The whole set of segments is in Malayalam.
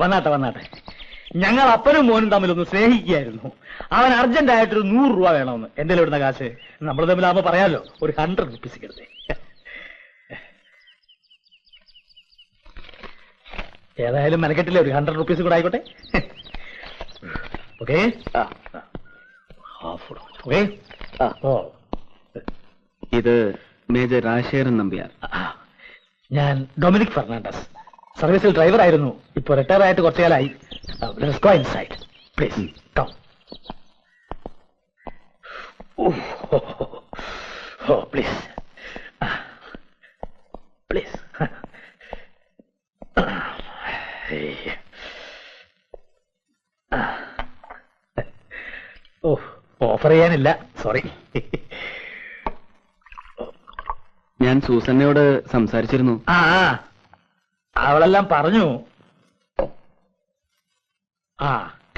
വന്നാട്ടെ വന്നാട്ടെ. ഞങ്ങൾ അപ്പനും മോനും തമ്മിലൊന്ന് സ്നേഹിക്കുകയായിരുന്നു. അവൻ അർജന്റായിട്ടൊരു 100 രൂപ വേണമെന്ന്. എന്റെ ഇവിടുന്ന കാശ് നമ്മൾ തമ്മിലാകുമ്പോ പറയാലോ, ഒരു 100 റുപ്പീസ് കിടന്നേ. ഏതായാലും മെനക്കെട്ടില്ലേ, ഒരു 100 റുപ്പീസ് കൂടെ ആയിക്കോട്ടെ. Okay okay. ഇത് മേജർ രാജശേഖരൻ നമ്പ്യാർ. ഞാൻ ഡൊമിനിക് ഫെർണാണ്ടസ്. സർവീസിൽ ഡ്രൈവർ ആയിരുന്നു. ഇപ്പൊ റിട്ടയർ ആയിട്ട് കുറച്ചു കാലമായി. Please come. Please please. Offer ചെയ്യാനില്ല, സോറി. ഞാൻ സൂസന്നയോട് സംസാരിച്ചിരുന്നു. അവളെല്ലാം പറഞ്ഞു.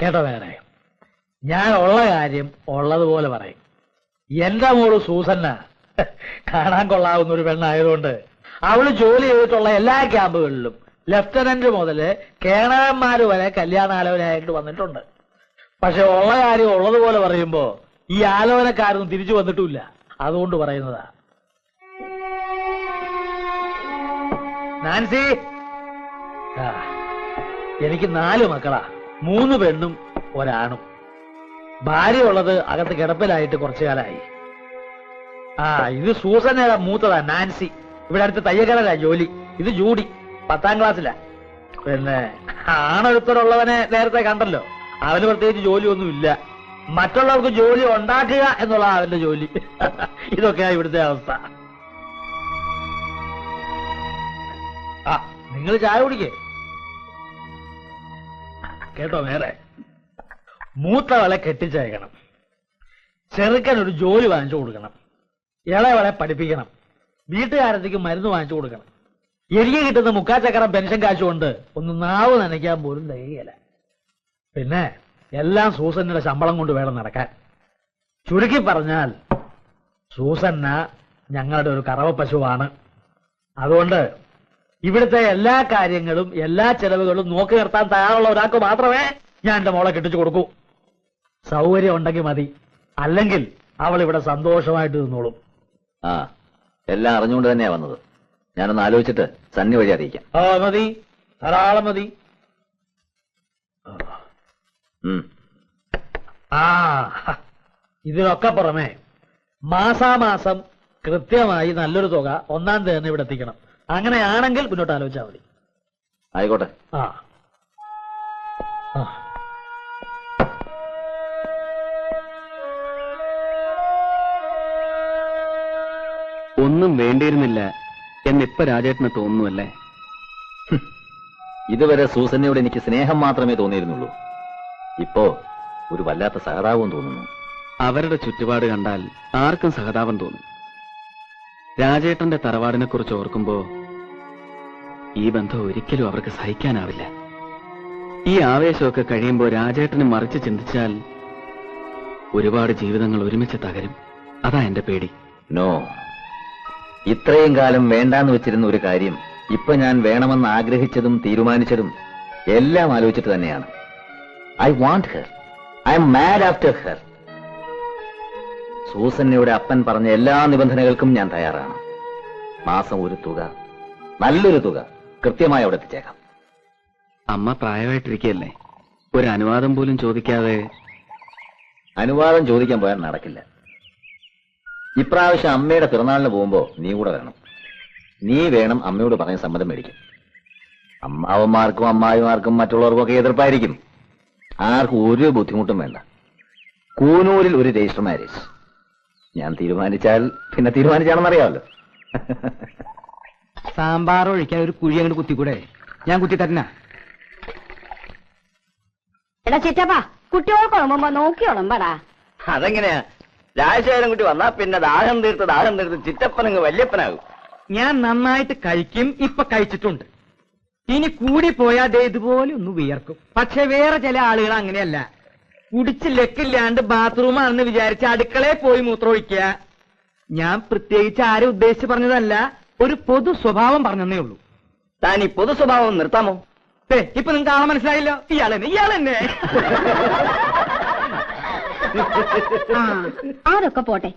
കേട്ടോ വേറെ, ഞാൻ ഉള്ള കാര്യം ഉള്ളതുപോലെ പറയും. എന്റെ മോള് സൂസന്ന കാണാൻ കൊള്ളാവുന്ന ഒരു പെണ്ണായതുകൊണ്ട് അവള് ജോലി ചെയ്തിട്ടുള്ള എല്ലാ ക്യാമ്പുകളിലും ലെഫ്റ്റനന്റ് മുതല് കേണവന്മാര് വരെ കല്യാണാലോചനയായിട്ട് വന്നിട്ടുണ്ട്. പക്ഷെ ഉള്ള കാര്യം ഉള്ളതുപോലെ പറയുമ്പോ ഈ ആലോചനക്കാരൊന്നും തിരിച്ചു വന്നിട്ടുമില്ല. അതുകൊണ്ട് പറയുന്നതാ. നാൻസി, എനിക്ക് 4 മക്കളാ, 3 പെണ്ണും ഒരാണും. ഭാര്യ ഉള്ളത് അകത്ത് കിടപ്പിലായിട്ട് കുറച്ചു കാലമായി. ഇത് സൂസനയുടെ മൂത്തതാ, നാൻസി. ഇവിടെ അടുത്ത് തയ്യക്കടലാ ജോലി. ഇത് ജൂഡി, 10ാം ക്ലാസ്സിലാ. പിന്നെ ആണൊരുത്തരുള്ളവനെ നേരത്തെ കണ്ടല്ലോ. അവന് പ്രത്യേകിച്ച് ജോലിയൊന്നും ഇല്ല. മറ്റുള്ളവർക്ക് ജോലി ഉണ്ടാക്കുക എന്നുള്ള അവന്റെ ജോലി. ഇതൊക്കെയാ ഇവിടുത്തെ അവസ്ഥ. നിങ്ങൾ ചായ കുടിക്കേ. കേട്ടോ വേറെ, മൂത്തവളെ കെട്ടിച്ചയക്കണം, ചെറുക്കൻ ഒരു ജോലി വാങ്ങിച്ചു കൊടുക്കണം, ഇളയവളെ പഠിപ്പിക്കണം, വീട്ടുകാരത്തേക്ക് മരുന്ന് വാങ്ങിച്ചു കൊടുക്കണം. എനിക്ക് കിട്ടുന്ന 3/4 ചക്രം പെൻഷൻ കാശുകൊണ്ട് ഒന്ന് നാവ് നനയ്ക്കാൻ പോലും തികയില്ല. പിന്നെ എല്ലാം സൂസന്നയുടെ ശമ്പളം കൊണ്ട് വേണം നടക്കാൻ. ചുരുക്കി പറഞ്ഞാൽ സൂസന്ന ഞങ്ങളുടെ ഒരു കറവ പശുവാണ്. അതുകൊണ്ട് ഇവിടുത്തെ എല്ലാ കാര്യങ്ങളും എല്ലാ ചെലവുകളും നോക്കി നിർത്താൻ തയ്യാറുള്ള ഒരാൾക്ക് മാത്രമേ ഞാൻ എന്റെ മോളെ കെട്ടിച്ചു കൊടുക്കൂ. സൗകര്യം ഉണ്ടെങ്കിൽ മതി, അല്ലെങ്കിൽ അവൾ ഇവിടെ സന്തോഷമായിട്ട് നിന്നോളും. എല്ലാം അറിഞ്ഞുകൊണ്ട് തന്നെയാ വന്നത്. ഞാനൊന്ന് ആലോചിച്ചിട്ട് സണ്ണി വഴി അറിയിക്കാം. മതി, ധാരാളം മതി. ഇതിനൊക്കെ പുറമെ മാസാമാസം കൃത്യമായി നല്ലൊരു തുക 1-ാം തീയതി തന്നെ ഇവിടെ എത്തിക്കണം. അങ്ങനെയാണെങ്കിൽ മുന്നോട്ട് ആലോചിച്ചാൽ മതി. ആയിക്കോട്ടെ. ഒന്നും വേണ്ടിയിരുന്നില്ല എന്നിപ്പ രാജേട്ടന് തോന്നുന്നുവല്ലേ? ഇതുവരെ സൂസന്നയോട് എനിക്ക് സ്നേഹം മാത്രമേ തോന്നിയിരുന്നുള്ളൂ. ഇപ്പോ ഒരു വല്ലാത്ത സഹതാപം തോന്നുന്നു. അവരുടെ ചുറ്റുപാട് കണ്ടാൽ ആർക്കും സഹതാപം തോന്നും. രാജേട്ടന്റെ തറവാടിനെ കുറിച്ച് ഓർക്കുമ്പോ ഈ ബന്ധം ഒരിക്കലും അവർക്ക് സഹിക്കാനാവില്ല. ഈ ആവേശമൊക്കെ കഴിയുമ്പോ രാജേട്ടനെ മറിച്ച് ചിന്തിച്ചാൽ ഒരുപാട് ജീവിതങ്ങൾ ഒരുമിച്ച് തകരും. അതാ എന്റെ പേടി. നോ, ഇത്രയും കാലം വേണ്ടാന്ന് വെച്ചിരുന്ന ഒരു കാര്യം ഇപ്പൊ ഞാൻ വേണമെന്ന് ആഗ്രഹിച്ചതും തീരുമാനിച്ചതും എല്ലാം ആലോചിച്ചിട്ട് തന്നെയാണ്. I want her. I am mad after her. സൂസന്നയുടെ അപ്പൻ പറഞ്ഞ എല്ലാ നിബന്ധനകൾക്കും ഞാൻ തയ്യാറാണ്. മാസം ഒരു തുക, നല്ലൊരു തുക കൃത്യമായി അവിടെ എത്തിച്ചേക്കാം. അമ്മ പ്രായമായിട്ടിരിക്കുകയല്ലേ, ഒരു അനുവാദം പോലും ചോദിക്കാതെ? അനുവാദം ചോദിക്കാൻ പോയാൽ നടക്കില്ല. ഇപ്രാവശ്യം അമ്മയുടെ പിറന്നാളിന് പോകുമ്പോ നീ കൂടെ വരണം. നീ വേണം അമ്മയോട് പറഞ്ഞ സമ്മതം മേടിക്കും. അമ്മാവന്മാർക്കും അമ്മായിമാർക്കും മറ്റുള്ളവർക്കും ഒക്കെ എതിർപ്പായിരിക്കും. ആർക്കും ഒരു ബുദ്ധിമുട്ടും വേണ്ട. കൂനൂരിൽ ഒരു രജിസ്റ്റർ മാരേജ്. ഞാൻ തീരുമാനിച്ചാൽ പിന്നെ തീരുമാനിച്ചാണെന്നറിയാമല്ലോ. സാമ്പാർ ഒഴിക്കാൻ ഒരു കുഴി അങ്ങോട്ട് കുത്തിക്കൂടെ? ഞാൻ കുത്തി തരണ. എടാ ചിറ്റപ്പാ, കുട്ടികൾക്കുളമ്പോ നോക്കിയോളമ്പടാ. അതെങ്ങനെയാ? രാജശേഖരൻ കുട്ടി വന്നാ പിന്നെ ദാഹം തീർത്ത് ചിറ്റപ്പനങ്ങ് വല്യപ്പനാകും. ഞാൻ നന്നായിട്ട് കഴിക്കും, ഇപ്പൊ കഴിച്ചിട്ടുണ്ട്. ഇനി കൂടിപ്പോയാ ദേ ഇതുപോലെ ഒന്ന് വിയർക്കും. പക്ഷെ വേറെ ചില ആളുകൾ അങ്ങനെയല്ല. കുടിച്ച് ലക്കില്ലാണ്ട് ബാത്റൂമാണെന്ന് വിചാരിച്ച് അടുക്കളയിൽ പോയി മൂത്രമൊഴിക്കുക. ഞാൻ പ്രത്യേകിച്ച് ആരും ഉദ്ദേശിച്ച് പറഞ്ഞതല്ല, ഒരു പൊതു സ്വഭാവം പറഞ്ഞതേ ഉള്ളൂ. താൻ ഈ പൊതു സ്വഭാവം നിർത്താമോ? ഇപ്പൊ നിങ്ങൾക്ക് ആളെ മനസ്സിലായല്ലോ, ഇയാളെന്നെ. അതൊക്കെ പോട്ടെ,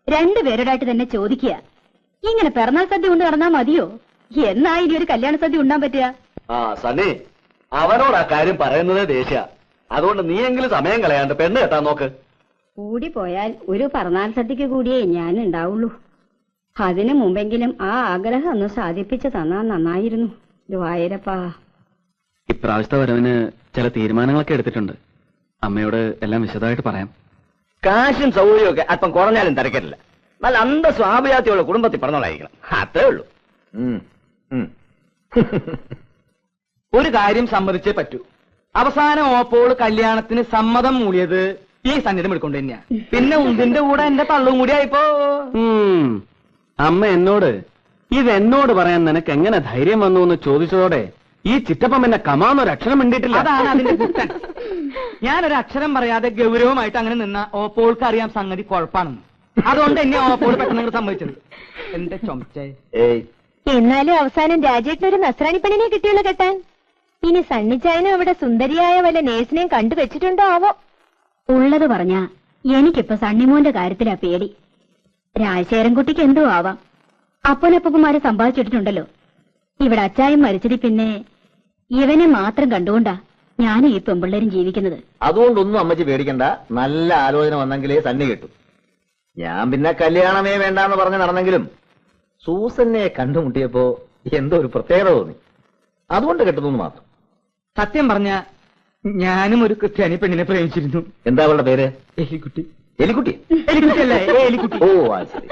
രണ്ടുപേരോടായിട്ട് തന്നെ ചോദിക്കുക, ഇങ്ങനെ പിറന്നാൾ സദ്യ കൊണ്ട് നടന്നാ മതിയോ? എന്നാ ഇനി ഒരു കല്യാണ സദ്യ ഉണ്ടാൻ പറ്റുക? ആ സണ്ണി, അവനോട് ആ കാര്യം പറയുന്നതേ ദേഷ്യ. അതുകൊണ്ട് നീയെങ്കിലും സമയം കളയാണ്ട് പെണ്ണ് കെട്ടാൻ നോക്ക്. കൂടി പോയാൽ ഒരു പിറന്നാൾ സദ്യക്ക് കൂടിയേ ഞാൻ ഉണ്ടാവുള്ളൂ. അതിനു മുമ്പെങ്കിലും ആ ആഗ്രഹം ഒന്ന് സാധിപ്പിച്ചു തന്നാ നന്നായിരുന്നു. ഗുരുവായൂരപ്പാ. ഇപ്രാവശ്യത്തെ വരവിന് ചില തീരുമാനങ്ങളൊക്കെ എടുത്തിട്ടുണ്ട്. അമ്മയോട് എല്ലാം വിശദമായിട്ട് പറയാം. കാശും സൗകര്യവും ഒക്കെ അല്പം കുറഞ്ഞാലും തിരക്കില്ല. നല്ല അന്തസ്വാഭിജാത്തിയുള്ള കുടുംബത്തിൽ പറഞ്ഞോളായിരിക്കണം, അത്രേ ഉള്ളൂ. ഒരു കാര്യം സമ്മതിച്ചേ പറ്റൂ. അവസാനം ഓപ്പോൾ കല്യാണത്തിന് സമ്മതം മൂടിയത് ഈ സന്നിധം എടുക്കൊണ്ട് തന്നെയാ. പിന്നെ ഉന്തിന്റെ കൂടെ എന്റെ തള്ളും കൂടി ആയിപ്പോ. അമ്മ എന്നോട് ഇതെന്നോട് പറയാൻ നിനക്ക് എങ്ങനെ ധൈര്യം വന്നു എന്ന് ചോദിച്ചതോടെ ഈ ചിറ്റപ്പം എന്നെ കമാന്നൊരു അക്ഷരം മിണ്ടിയിട്ടില്ല. അതാണ് അതിന്റെ കുറ്റം. ഞാനൊരു അക്ഷരം പറയാതെ ഗൗരവമായിട്ട് അങ്ങനെ നിന്ന ഓപ്പോൾക്ക് അറിയാം സംഗതി കുഴപ്പാണെന്ന്. അതുകൊണ്ട് എന്നെ ഓപ്പോൾ പെട്ടെന്ന് സംഭവിച്ചത്. എന്റെ ചൊമച്ചേ. എന്നാലും അവസാനം രാജേട്ടനൊരു നസ്രാണി പെണ്ണിനെ കിട്ടിയുള്ളൂ കെട്ടാൻ. ഇനി സണ്ണിച്ചായനും അവിടെ സുന്ദരിയായ വല്ല നേഴ്സിനെയും കണ്ടുവച്ചിട്ടുണ്ടോ ആവോ? ഉള്ളത് പറഞ്ഞാ എനിക്കിപ്പോ സണ്ണിമോന്റെ കാര്യത്തിലാ പേടി. രാജശേഖരൻകുട്ടിക്ക് എന്തോ ആവാം, അപ്പനപ്പന്മാരെ സമ്പാദിച്ചിട്ടുണ്ടല്ലോ. ഇവിടെ അച്ചായം മരിച്ചതി പിന്നെ ഇവനെ മാത്രം കണ്ടുകൊണ്ടാ ഞാനും ഈ പെമ്പിള്ളേരും ജീവിക്കുന്നത്. അതുകൊണ്ടൊന്നും അമ്മച്ചി പേടിക്കണ്ട. നല്ല ആലോചന വന്നെങ്കിലേ സണ്ണി കിട്ടും. ഞാൻ പിന്നെ കല്യാണമേ വേണ്ടാന്ന് പറഞ്ഞ് നടന്നെങ്കിലും സൂസന്നെ കണ്ടുമുട്ടിയപ്പോ എന്തോ ഒരു പ്രത്യേകത തോന്നി. അതുകൊണ്ട് കെട്ടുന്നു മാത്രം. സത്യം പറഞ്ഞ ഞാനും ഒരു ക്രിസ്ത്യാനി പെണ്ണിനെ പ്രേമിച്ചിരുന്നു. എന്താ അവളുടെ പേര്? എലിക്കുട്ടി. എലിക്കുട്ടി? എലിക്കുട്ടിയല്ലേ, എലിക്കുട്ടി. ഓ ശരി.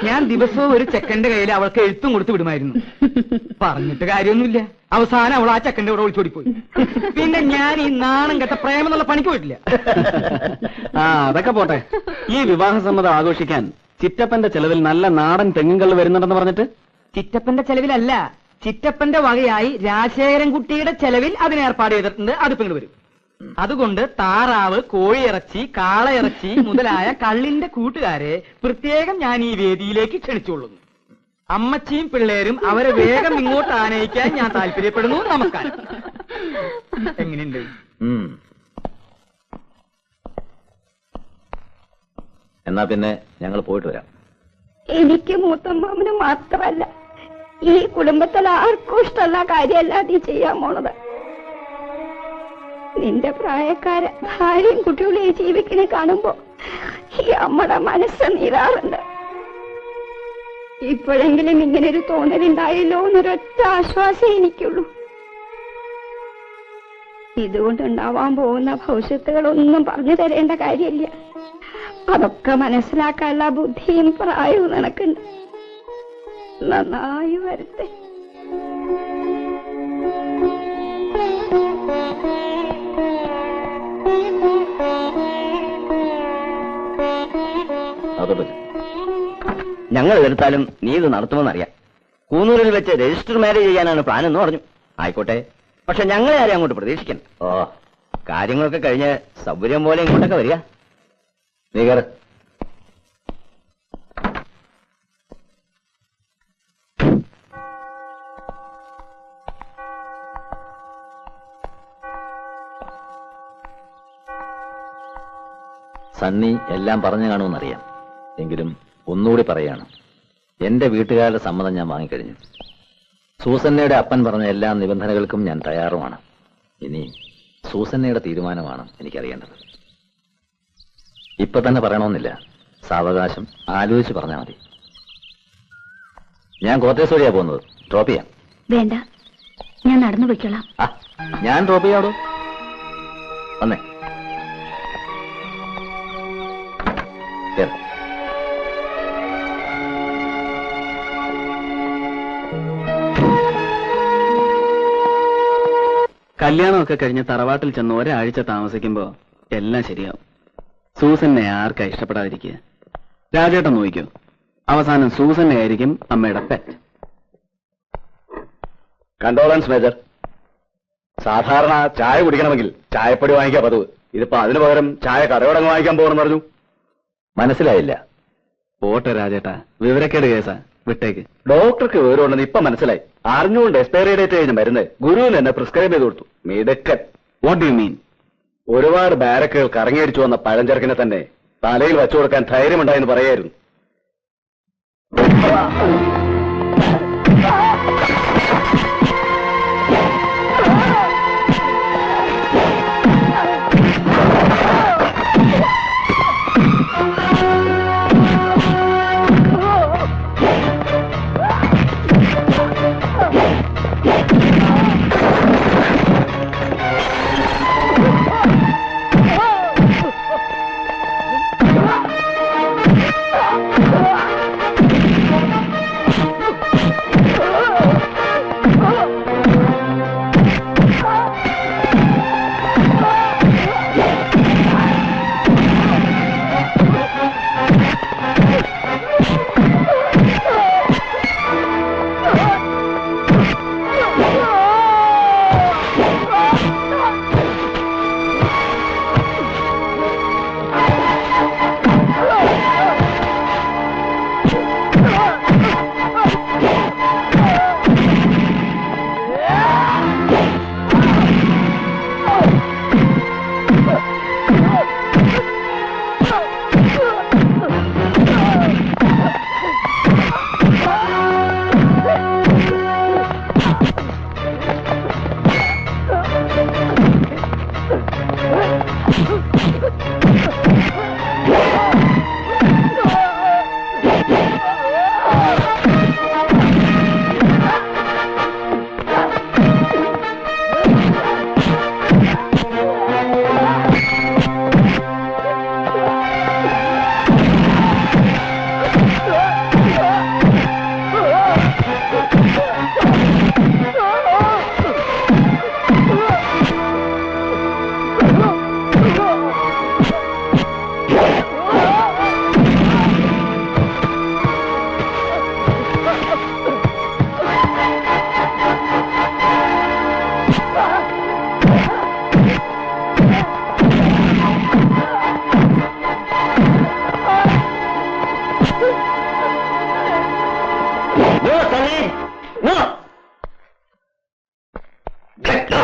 ഞാൻ ദിവസവും ഒരു ചെക്കന്റെ കയ്യിൽ അവൾക്ക് എഴുത്തും കൊടുത്ത് വിടുമായിരുന്നു. പറഞ്ഞിട്ട് കാര്യമൊന്നുമില്ല. അവസാനം അവൾ ആ ചെക്കന്റെ കൂടെ ഒളിച്ചോടിപ്പോയി. പിന്നെ ഞാൻ ഈ നാണം കെട്ട പ്രേമം എന്നുള്ള പണിക്ക് പോയിട്ടില്ല. അതൊക്കെ പോട്ടെ. ഈ വിവാഹ സമ്മതം ആഘോഷിക്കാൻ ചിറ്റപ്പന്റെ ചെലവിൽ നല്ല നാടൻ തെങ്ങുകൾ വരുന്നുണ്ടെന്ന് പറഞ്ഞിട്ട്. ചിറ്റപ്പന്റെ ചെലവിലല്ല, ചിറ്റപ്പന്റെ വകയായി രാജശേഖരൻകുട്ടിയുടെ ചെലവിൽ അതിന് ഏർപ്പാട് ചെയ്തിട്ടുണ്ട്. അത് പിന്നീട് വരും. അതുകൊണ്ട് താറാവ്, കോഴിയിറച്ചി, കാളയിറച്ചി മുതലായ കള്ളിന്റെ കൂട്ടുകാരെ പ്രത്യേകം ഞാൻ ഈ വേദിയിലേക്ക് ക്ഷണിച്ചുകൊള്ളുന്നു. അമ്മച്ചിയും പിള്ളേരും അവരെ വേഗം ഇങ്ങോട്ട് ആനയിക്കാൻ ഞാൻ താല്പര്യപ്പെടുന്നു. നമസ്കാരം. എങ്ങനെയുണ്ട്? എന്നാ പിന്നെ ഞങ്ങൾ പോയിട്ട് വരാം. എനിക്ക് മൂത്തമ്മാമന് മാത്രമല്ല, ഈ കുടുംബത്തിൽ ആർക്കും ഇഷ്ടമുള്ള കാര്യമല്ല നീ ചെയ്യാൻ പോണത്. നിന്റെ പ്രായക്കാര ഭാര്യയും കുട്ടികളെയും ജീവിക്കണെ കാണുമ്പോ ഈ അമ്മയുടെ മനസ്സ് നീറാറുണ്ട്. ഇപ്പോഴെങ്കിലും ഇങ്ങനൊരു തോന്നലുണ്ടായല്ലോ എന്നൊരൊറ്റ ആശ്വാസം എനിക്കുള്ളൂ. ഇതുകൊണ്ടുണ്ടാവാൻ പോകുന്ന ഭവിഷ്യത്തുകളൊന്നും പറഞ്ഞു തരേണ്ട കാര്യമില്ല. അതൊക്കെ മനസ്സിലാക്കാനുള്ള ബുദ്ധിയും പ്രായവും നിനക്കുണ്ട്. നന്നായി വരട്ടെ. ഞങ്ങൾ എതിർത്താലും നീ ഇത് നടത്തുമെന്നറിയാം. കൂന്നൂരിൽ വെച്ച് രജിസ്റ്റർ മാരേജ് ചെയ്യാനാണ് പ്ലാൻ എന്ന് പറഞ്ഞു. ആയിക്കോട്ടെ, പക്ഷെ ഞങ്ങളെ ആരെയും അങ്ങോട്ട് പ്രതീക്ഷിക്കണം. കാര്യങ്ങളൊക്കെ കഴിഞ്ഞ് സൗകര്യം പോലെ ഇങ്ങോട്ടൊക്കെ വരിക. നീ കയറ്. സണ്ണി എല്ലാം പറഞ്ഞു കാണുമെന്നറിയാം. എങ്കിലും ഒന്നുകൂടി പറയാണ്, എന്റെ വീട്ടുകാരുടെ സമ്മതം ഞാൻ വാങ്ങിക്കഴിഞ്ഞു. സൂസന്നയുടെ അപ്പൻ പറഞ്ഞ എല്ലാ നിബന്ധനകൾക്കും ഞാൻ തയ്യാറുമാണ്. ഇനി സൂസന്നയുടെ തീരുമാനമാണ് എനിക്കറിയേണ്ടത്. ഇപ്പൊ തന്നെ പറയണമെന്നില്ല, സാവകാശം ആലോചിച്ച് പറഞ്ഞാൽ മതി. ഞാൻ കോട്ടേഴ്സ് വഴിയാ പോകുന്നത്. ഡ്രോപ്പ് ചെയ്യാം? വേണ്ട, ഞാൻ നടന്നു പോയിക്കോളാം. ഞാൻ ഡ്രോപ്പ് ചെയ്യാടോ. വന്നേ. കല്യാണമൊക്കെ കഴിഞ്ഞ് തറവാട്ടിൽ ചെന്ന് ഒരാഴ്ച താമസിക്കുമ്പോ എല്ലാം ശരിയാവും. സൂസന്നെ ആർക്കാ ഇഷ്ടപ്പെടാതിരിക്കുക? രാജേട്ടൻ നോക്കിക്കോ, അവസാനം സൂസന്നെ ആയിരിക്കും അമ്മയുടെ പെറ്റ്. Condolence major. സാധാരണ ചായ കുടിക്കണമെങ്കിൽ ചായപ്പൊടി വാങ്ങിക്കാൻ പതിവ്. ഇതിപ്പോ അതിനു പകരം ചായ കടയോടങ്ങ് വാങ്ങിക്കാൻ പോകണമെന്ന് പറഞ്ഞു. മനസ്സിലായില്ല. പോട്ടെ രാജേട്ടാ, വിവരക്കേട് കേസാ. വിട്ടേക്ക്. ഡോക്ടർക്ക് വിവരമുണ്ടെന്ന് ഇപ്പൊ മനസ്സിലായി. അറിഞ്ഞുകൊണ്ട് എക്സ്പയറി ഡേറ്റ് കഴിഞ്ഞ മരുന്ന് ഗുരുവിന് എന്നെ പ്രിസ്ക്രൈബ് ചെയ്ത് കൊടുത്തു. മിടുക്കൻ. What do mean? ഒരുപാട് ബാരക്കുകൾ കറങ്ങിയടിച്ചു വന്ന പഴഞ്ചരക്കിനെ തന്നെ തലയിൽ വച്ചു കൊടുക്കാൻ ധൈര്യമുണ്ടായെന്ന് പറയായിരുന്നു. No!